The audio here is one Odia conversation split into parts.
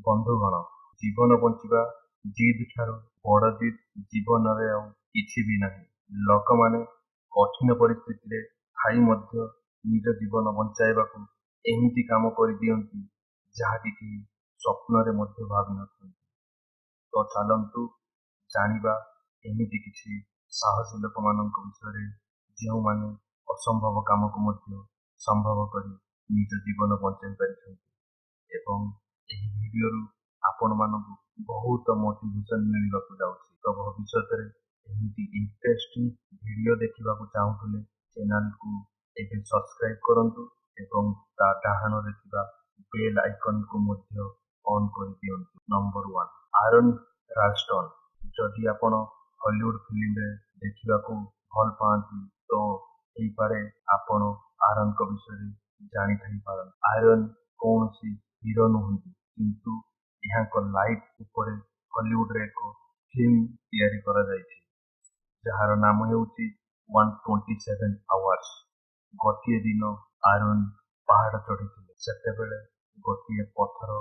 ବନ୍ଧୁଗଣ, ଜୀବନ ବଞ୍ଚିବା ଜିଦ୍ ଠାରୁ ବଡ଼ ଜିଦ୍ ଜୀବନରେ ଆଉ କିଛି ବି ନାହିଁ। ଲୋକମାନେ କଠିନ ପରିସ୍ଥିତିରେ ଥାଇ ମଧ୍ୟ ନିଜ ଜୀବନ ବଞ୍ଚାଇବାକୁ ଏମିତି କାମ କରିଦିଅନ୍ତି ଯାହାକି କେହି ସ୍ୱପ୍ନରେ ମଧ୍ୟ ଭାବିନଥାନ୍ତି। ତ ଚାଲନ୍ତୁ ଜାଣିବା ଏମିତି କିଛି ସାହସୀ ଲୋକମାନଙ୍କ ବିଷୟରେ ଯେଉଁମାନେ ଅସମ୍ଭବ କାମକୁ ମଧ୍ୟ ସମ୍ଭବ କରି ନିଜ ଜୀବନ ବଞ୍ଚାଇ ପାରିଛନ୍ତି। ଏବଂ ଏହି ଭିଡ଼ିଓରୁ ଆପଣମାନଙ୍କୁ ବହୁତ ମୋଟିଭେସନ୍ ମିଳିବାକୁ ଯାଉଛି। ତ ଭବିଷ୍ୟତରେ ଏମିତି ଇଣ୍ଟରେଷ୍ଟିଂ ଭିଡ଼ିଓ ଦେଖିବାକୁ ଚାହୁଁଥିଲେ ଚ୍ୟାନେଲକୁ ଏବେ ସବସ୍କ୍ରାଇବ୍ କରନ୍ତୁ ଏବଂ ତା ଡାହାଣରେ ଥିବା ବେଲ୍ ଆଇକନକୁ ମଧ୍ୟ ଅନ୍ କରିଦିଅନ୍ତୁ। Number 1, Aron Ralston. ଯଦି ଆପଣ ହଲିଉଡ୍ ଫିଲ୍ମରେ ଦେଖିବାକୁ ଭଲ ପାଆନ୍ତି ତ ହେଇପାରେ ଆପଣ ଆରନ୍ଙ୍କ ବିଷୟରେ ଜାଣିଥାଇପାରନ୍ତି। ଆରନ୍ କୌଣସି ହିରୋ ନୁହନ୍ତି, କିନ୍ତୁ ଏହାଙ୍କ ଲାଇଫ୍ ଉପରେ ହଲିଉଡରେ ଏକ ଫିଲ୍ମ ତିଆରି କରାଯାଇଛି ଯାହାର ନାମ ହେଉଛି 127 ଆୱାର୍ସ। ଗୋଟିଏ ଦିନ ଆରନ୍ ପାହାଡ଼ ଚଢ଼ିଥିଲେ। ସେତେବେଳେ ଗୋଟିଏ ପଥର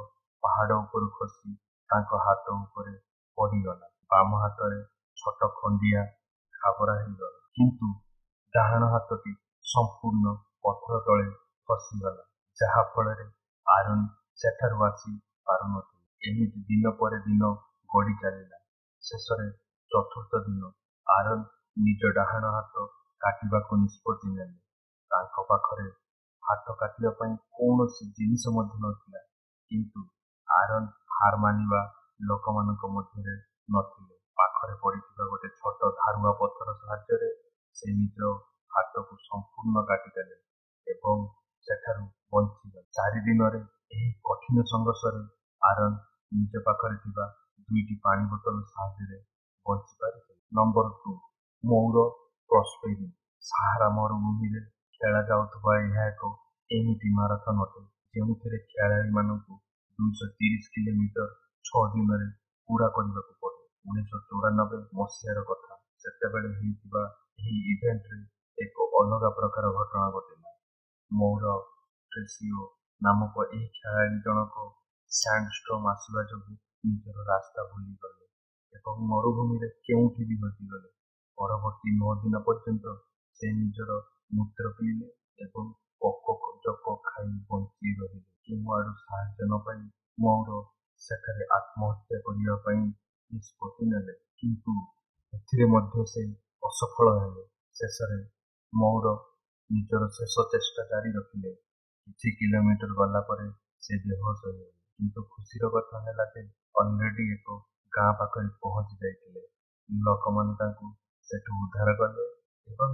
ପାହାଡ଼ ଉପରୁ ଖସି ତାଙ୍କ ହାତ ଉପରେ ପଡ଼ିଗଲା। ବାମ ହାତରେ ଛୋଟ ଖଣ୍ଡିଆ ଖାବରା ହେଇଗଲା, କିନ୍ତୁ ଡାହାଣ ହାତଟି ସମ୍ପୂର୍ଣ୍ଣ ପଥର ତଳେ ଫସିଗଲା, ଯାହା ଫଳରେ ଆରନ୍ ସେଠାରୁ ଆସି ପାରୁନଥିଲେ। ଏମିତି ଦିନ ପରେ ଦିନ ଗଡ଼ି ଚାଲିଲା। ଶେଷରେ ଚତୁର୍ଥ ଦିନ ଆରନ୍ ନିଜ ଡାହାଣ ହାତ କାଟିବାକୁ ନିଷ୍ପତ୍ତି ନେଲେ। ତାଙ୍କ ପାଖରେ ହାତ କାଟିବା ପାଇଁ କୌଣସି ଜିନିଷ ମଧ୍ୟ ନଥିଲା, କିନ୍ତୁ ଆରନ୍ ହାର ମାନିବା ଲୋକମାନଙ୍କ ମଧ୍ୟରେ ନଥିଲେ। ପାଖରେ ପଡ଼ିଥିବା ଗୋଟେ ଛୋଟ ଧାରୁଆ ପଥର ସାହାଯ୍ୟରେ ସେ ନିଜ ହାତକୁ ସମ୍ପୂର୍ଣ୍ଣ କାଟିଦେଲେ ଏବଂ ସେଠାରୁ ବଞ୍ଚିଗଲେ। 4 ଦିନରେ ଏହି କଠିନ ସଂଘର୍ଷରେ ଆରନ୍ ନିଜ ପାଖରେ ଥିବା 2ଟି ପାଣି ବୋତଲ ସାହାଯ୍ୟରେ ବଞ୍ଚି ପାରିଥିଲେ। ନମ୍ବର 2, ମୌର ପ୍ରସ୍ପେରି। ସାହାରା ମରୁଭୂମିରେ ଖେଳାଯାଉଥିବା ଏହା ଏକ ଏମିତି ମାରାଥନ୍ ଅଟେ ଯେଉଁଥିରେ ଖେଳାଳୀମାନଙ୍କୁ 230 କିଲୋମିଟର 6 ଦିନରେ ପୂରା କରିବାକୁ ପଡ଼େ। 1994 ମସିହାର କଥା। ସେତେବେଳେ ହେଇଥିବା ଏହି ଇଭେଣ୍ଟରେ ଏକ ଅଲଗା ପ୍ରକାର ଘଟଣା ଘଟିଲା। ମୌର ଟ୍ରେସିଓ ନାମକ ଏହି ଖେଳାଳୀ ଜଣକ ସ୍ୟାଣ୍ଡଷ୍ଟର୍ମ ଆସିବା ଯୋଗୁଁ ନିଜର ରାସ୍ତା ଭୁଲିଗଲେ ଏବଂ ମରୁଭୂମିରେ କେଉଁଠି ବି ହଜିଗଲେ। ପରବର୍ତ୍ତୀ 9 ଦିନ ପର୍ଯ୍ୟନ୍ତ ସେ ନିଜର ମୂତ୍ର ପିଇଲେ ଏବଂ ପୋକ ଖାଇ ବଞ୍ଚି ରହିଲେ। କେଉଁଆଡ଼ୁ ସାହାଯ୍ୟ ନ ପାଇ ମୌର ସେଠାରେ ଆତ୍ମହତ୍ୟା କରିବା ପାଇଁ ନିଷ୍ପତ୍ତି ନେଲେ, କିନ୍ତୁ ଏଥିରେ ମଧ୍ୟ ସେ ଅସଫଳ ହେଲେ। ଶେଷରେ ମୌର ନିଜର ଶେଷ ଚେଷ୍ଟା ଜାରି ରଖିଲେ। କିଛି କିଲୋମିଟର ଗଲା ପରେ ସେ ବେହୋସ ହୋଇଗଲେ, କିନ୍ତୁ ଖୁସିର କଥା ହେଲା ଯେ ଅଲରେଡି ଏକ ଗାଁ ପାଖରେ ପହଞ୍ଚି ଯାଇଥିଲେ। ଲୋକମାନେ ତାଙ୍କୁ ସେଠୁ ଉଦ୍ଧାର କଲେ ଏବଂ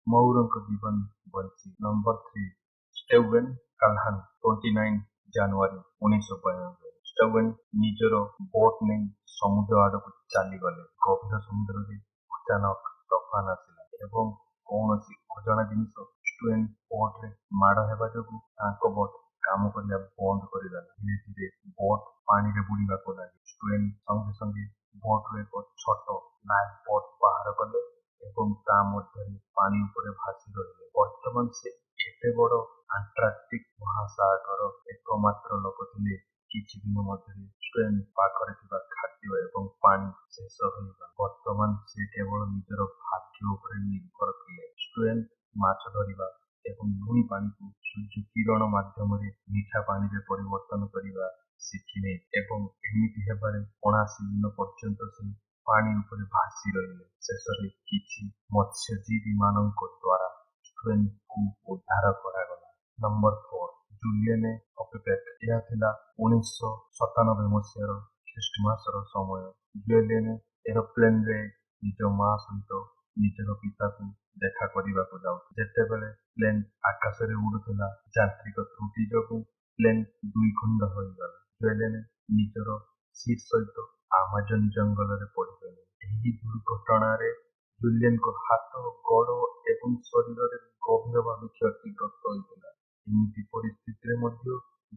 ମୌରଙ୍କ ଜୀବନ ବଞ୍ଚି। ନମ୍ବର 3, ଷ୍ଟେୱେନ୍ କାଲ୍ହାନ୍। 29 ଜାନୁଆରୀ 1992। ଷ୍ଟେୱେନ୍ ନିଜର ବୋଟ୍ ନେଇ ସମୁଦ୍ର ଆଡ଼କୁ ଚାଲିଗଲେ। ଗଭୀର ସମୁଦ୍ରରେ ଅଚାନକ ତୋଫାନ ଆସିଲା ଏବଂ କୌଣସି ଅଜଣା ଜିନିଷ ଷ୍ଟେୱେନ୍ ବୋଟ୍ରେ ମାଡ଼ ହେବା ଯୋଗୁଁ ତାଙ୍କ ବୋଟ୍ କାମ କରିବା ବନ୍ଦ କରିଦେଲା। ଧୀରେ ଧୀରେ ବୋଟ୍ ପାଣିରେ ବୁଡ଼ିବାକୁ ଲାଗେ। ଷ୍ଟେୱେନ୍ ସଙ୍ଗେ ସଙ୍ଗେ ବୋଟ୍ରୁ ଏକ ଛୋଟ ଲାଇଫ୍ ବୋଟ୍ ବାହାର କଲେ ଏବଂ ତା ମଧ୍ୟରେ ପାଣି ଉପରେ ଭାସି ରହିଲେ। ବର୍ତ୍ତମାନ ସେ ଏତେ ବଡ଼ ଆଣ୍ଟାର୍କଟିକ୍ ମହାସାଗର ଏକମାତ୍ର ଲୋକ ଥିଲେ। କିଛି ଦିନ ମଧ୍ୟରେ ଷ୍ଟେୱେନ୍ ପାଖରେ ଥିବା ଖାଦ୍ୟ ଏବଂ ପାଣି ଶେଷ ହୋଇଗଲା। ବର୍ତ୍ତମାନ ସେ କେବଳ ନିଜର ଭାଗ୍ୟ ଉପରେ ନିର୍ଭର ଥିଲେ। ଷ୍ଟେୱେନ୍ ମାଛ ଧରିବା ଏବଂ ଲୁଣି ପାଣିକୁ ସୂର୍ଯ୍ୟ କିରଣ ମାଧ୍ୟମରେ ମିଠା ପାଣିରେ ପରିବର୍ତ୍ତନ କରିବା ଶିଖିଲେ ଏବଂ ଏମିତି ହେବାରେ 79 ଦିନ ପର୍ଯ୍ୟନ୍ତ ସେ ପାଣି ଉପରେ ଭାସି ରହିଲେ। ଶେଷରେ କିଛି ମତ୍ସ୍ୟଜୀବୀମାନଙ୍କ ଦ୍ୱାରା ଷ୍ଟେୱେନ୍ଙ୍କୁ ଉଦ୍ଧାର କରାଗଲା। ନମ୍ବର 4, ଜୁଲିଏନେ ଓପେପେକ୍। ଏହା ଥିଲା 1997 ମସିହାର ଖ୍ରୀଷ୍ଟମାସର ସମୟ। ଜୁଲିଏନେ ଏରୋପ୍ଲେନ୍ରେ ନିଜ ମା ସହିତ ନିଜର ପିତାକୁ ଦେଖା କରିବାକୁ ଯାଉଥିଲେ। ଯେତେବେଳେ ପ୍ଲେନ୍ ଆକାଶରେ ଉଡୁଥିଲା, ଯାନ୍ତ୍ରିକ ତ୍ରୁଟି ଯୋଗୁଁ ପ୍ଲେନ୍ 2 ଖଣ୍ଡ ହୋଇଗଲା। ଜୁଲିଏନେ ନିଜର ସିଟ୍ ସହିତ ଆମାଜନ୍ ଜଙ୍ଗଲରେ ପଡ଼ିଗଲେ। ଏହି ଦୁର୍ଘଟଣାରେ ଜୁଲିଏନ୍ଙ୍କ ହାତ, ଗୋଡ଼ ଏବଂ ଶରୀରରେ ଗଭୀର ଭାବେ କ୍ଷତିଗ୍ରସ୍ତ ହୋଇଥିଲା। ଏମିତି ପରିସ୍ଥିତିରେ ମଧ୍ୟ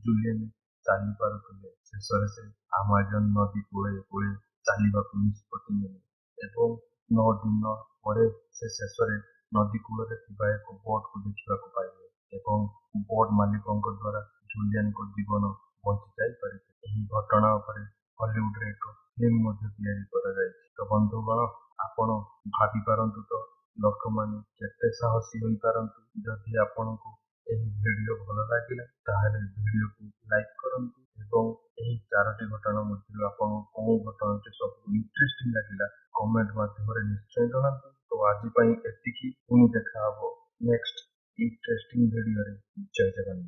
ଜୁଲିଏନ୍ ଚାଲିପାରୁଥିଲେ। ଶେଷରେ ସେ ଆମାଜନ୍ ନଦୀ କୂଳେ କୂଳେ ଚାଲିବାକୁ ନିଷ୍ପତ୍ତି ନେଲେ ଏବଂ 9 ଦିନ ପରେ ସେ ଶେଷରେ ନଦୀ କୂଳରେ ଥିବା ଏକ ବୋଟ୍କୁ ଦେଖିବାକୁ ପାଇଲେ ଏବଂ ବୋଟ୍ ମାଲିକଙ୍କ ଦ୍ୱାରା ଜୁଲିଏନ୍ଙ୍କ ଜୀବନ ବଞ୍ଚି ଯାଇପାରିଥିଲା। ଏହି ଘଟଣା ଘଟଣା ଉପରେ ହଲିଉଡରେ ଏକ ଫିଲ୍ମ ମଧ୍ୟ ତିଆରି କରାଯାଇଛି। ତ ବନ୍ଧୁଗଣ, ଆପଣ ଭାବିପାରନ୍ତୁ ତ ଲୋକମାନେ କେତେ ସାହସୀ ହୋଇପାରନ୍ତି। ଯଦି ଆପଣଙ୍କୁ ଏହି ଭିଡିଓ ଭଲ ଲାଗିଲା ତାହେଲେ ଭିଡିଓକୁ ଲାଇକ୍ କରନ୍ତୁ ଏବଂ ଏହି 4ଟି ଘଟଣା ମଧ୍ୟରୁ ଆପଣଙ୍କୁ କେଉଁ ଘଟଣାଟି ସବୁଠୁ ଇଣ୍ଟରେଷ୍ଟିଂ ଲାଗିଲା କମେଣ୍ଟ ମାଧ୍ୟମରେ ନିଶ୍ଚୟ ଜଣାନ୍ତୁ। ତ ଆଜି ପାଇଁ ଏତିକି, ପୁଣି ଦେଖା ହବ ନେକ୍ସଟ ଇଣ୍ଟରେଷ୍ଟିଂ ଭିଡିଓରେ। ଜୟ ଜଗନ୍ନାଥ।